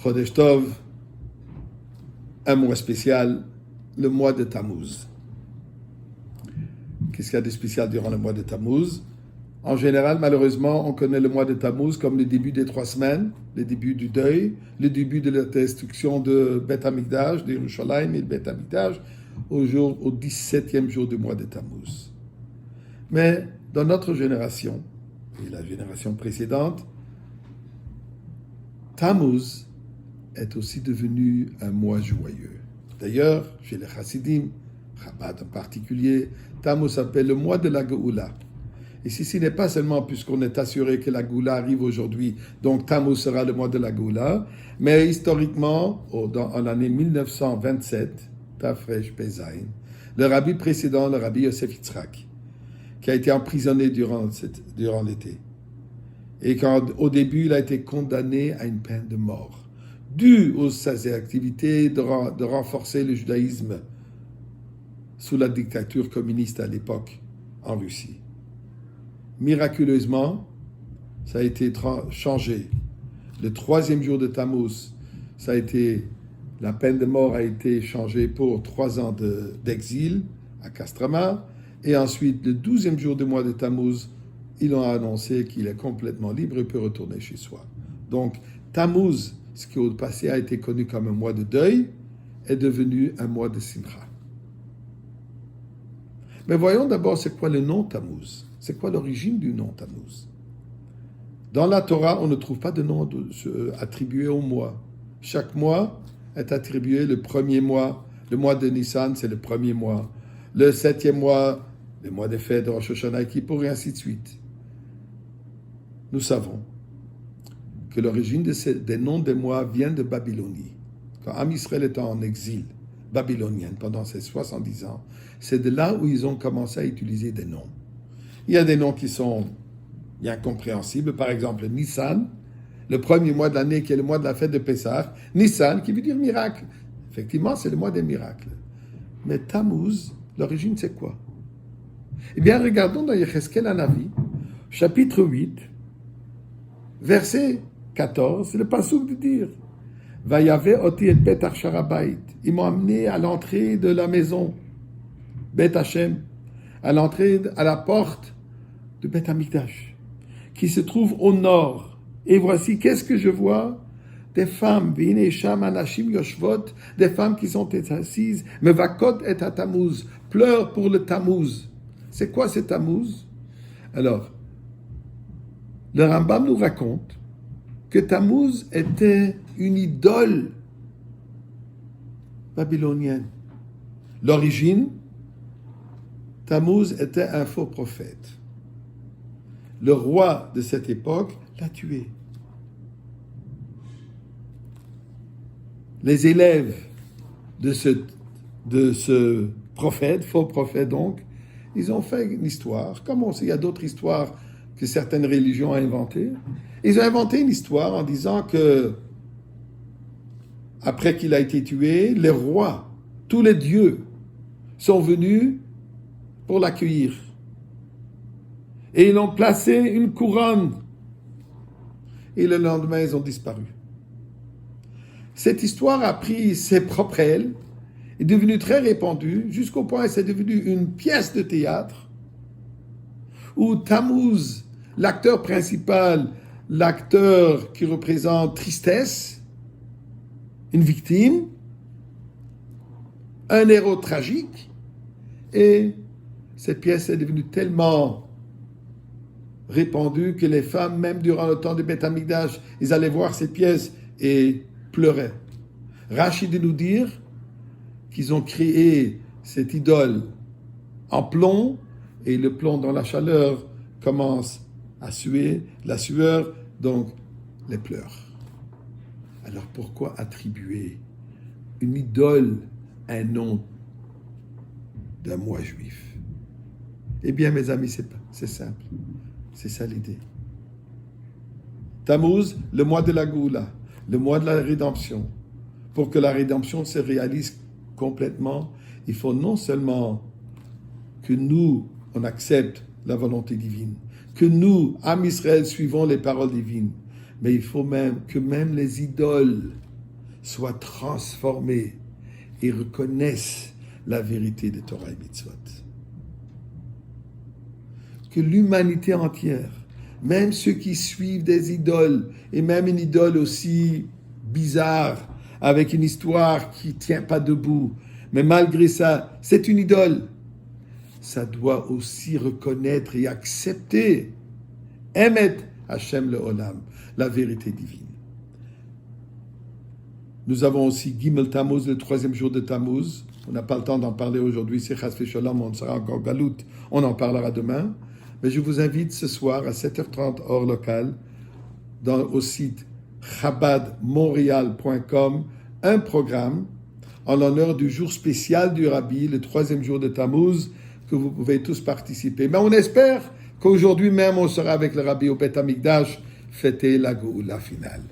Chodesh Tov, un mois spécial, le mois de Tammuz. Qu'est-ce qu'il y a de spécial durant le mois de Tammuz? En général, malheureusement, on connaît le mois de Tammuz comme le début des 3 semaines, le début du deuil, le début de la destruction de Beth Amikdash, de Yerushalayim et de Beth Amikdash, au 17e jour du mois de Tammuz. Mais dans notre génération, et la génération précédente, Tammuz est aussi devenu un mois joyeux. D'ailleurs, chez les Chassidim, Chabad en particulier, Tammuz s'appelle le mois de la Geoula. Et ceci n'est pas seulement puisqu'on est assuré que la Goula arrive aujourd'hui, donc Tammuz sera le mois de la Goula, mais historiquement, en l'année 1927, Tafresh Pezaïn, le rabbi précédent, le rabbi Yosef Yitzhak, qui a été emprisonné durant l'été, et au début, il a été condamné à une peine de mort, dû aux ses activités de renforcer le judaïsme sous la dictature communiste à l'époque en Russie. Miraculeusement, ça a été changé. Le 3e jour de Tammuz, la peine de mort a été changée pour 3 ans d'exil à Castrama. Et ensuite, le 12e jour du mois de Tammuz, ils ont annoncé qu'il est complètement libre et peut retourner chez soi. Donc, Tammuz, ce qui au passé a été connu comme un mois de deuil, est devenu un mois de Simcha. Mais voyons d'abord c'est quoi le nom Tammuz. C'est quoi l'origine du nom Tammuz? Dans la Torah, on ne trouve pas de nom attribué au mois. Chaque mois est attribué le premier mois. Le mois de Nissan, c'est le premier mois. Le 7e mois, le mois des fêtes de Rosh Hashanah, Kippour, et ainsi de suite. Nous savons que l'origine des noms des mois vient de Babylonie. Quand Am Israël était en exil babylonien pendant ces 70 ans, c'est de là où ils ont commencé à utiliser des noms. Il y a des noms qui sont incompréhensibles. Par exemple, Nissan, le premier mois de l'année qui est le mois de la fête de Pessah. Nissan qui veut dire miracle. Effectivement, c'est le mois des miracles. Mais Tammuz, l'origine c'est quoi? Eh bien, regardons dans Yecheskel Hanavi, chapitre 8, verset 14, c'est le passouk de dire Vayave oti et bet Arsharabayit. Ils m'ont amené à l'entrée de la maison, Bet Hashem, à l'entrée, à la porte de Beth Amikdash, qui se trouve au nord. Et voici, qu'est-ce que je vois? Des femmes, des femmes qui sont assises, mevakot et Tammuz, pleurent pour le Tammuz. C'est quoi ce Tammuz? Alors, le Rambam nous raconte que Tammuz était une idole babylonienne. L'origine, Tammuz était un faux prophète. Le roi de cette époque l'a tué. Les élèves de ce prophète, faux prophète donc, ils ont fait une histoire. Comme on sait, il y a d'autres histoires que certaines religions ont inventées. Ils ont inventé une histoire en disant que, après qu'il a été tué, les rois, tous les dieux, sont venus pour l'accueillir. Et ils ont placé une couronne. Et le lendemain, ils ont disparu. Cette histoire a pris ses propres ailes, est devenue très répandue, jusqu'au point où c'est devenu une pièce de théâtre, où Tammuz, l'acteur principal, l'acteur qui représente tristesse, une victime, un héros tragique, et cette pièce est devenue tellement répandue que les femmes, même durant le temps de Beth Amikdash, ils allaient voir cette pièce et pleuraient. Rashi de nous dire qu'ils ont créé cette idole en plomb, et le plomb dans la chaleur commence à suer, la sueur, donc les pleurs. Alors pourquoi attribuer une idole à un nom d'un mois juif? Eh bien, mes amis, c'est simple. C'est ça l'idée. Tammuz, le mois de la Goula, le mois de la rédemption. Pour que la rédemption se réalise complètement, il faut non seulement que nous, on accepte la volonté divine, que nous, Am Israël, suivons les paroles divines, mais il faut même que même les idoles soient transformés et reconnaissent la vérité de Torah et Mitzvot. Que l'humanité entière, même ceux qui suivent des idoles, et même une idole aussi bizarre, avec une histoire qui ne tient pas debout, mais malgré ça, c'est une idole. Ça doit aussi reconnaître et accepter Emet Hashem le Olam, la vérité divine. Nous avons aussi Gimel Tammuz, le 3e jour de Tammuz. On n'a pas le temps d'en parler aujourd'hui, c'est Chas V'Sholom, on sera encore Galout, on en parlera demain. Mais je vous invite ce soir à 7h30 heure locale, au site chabadmontreal.com, un programme en l'honneur du jour spécial du Rabbi, le 3e jour de Tammuz, que vous pouvez tous participer. Mais on espère qu'aujourd'hui même, on sera avec le Rabbi au Beth Amikdash, fêter la Géoula finale.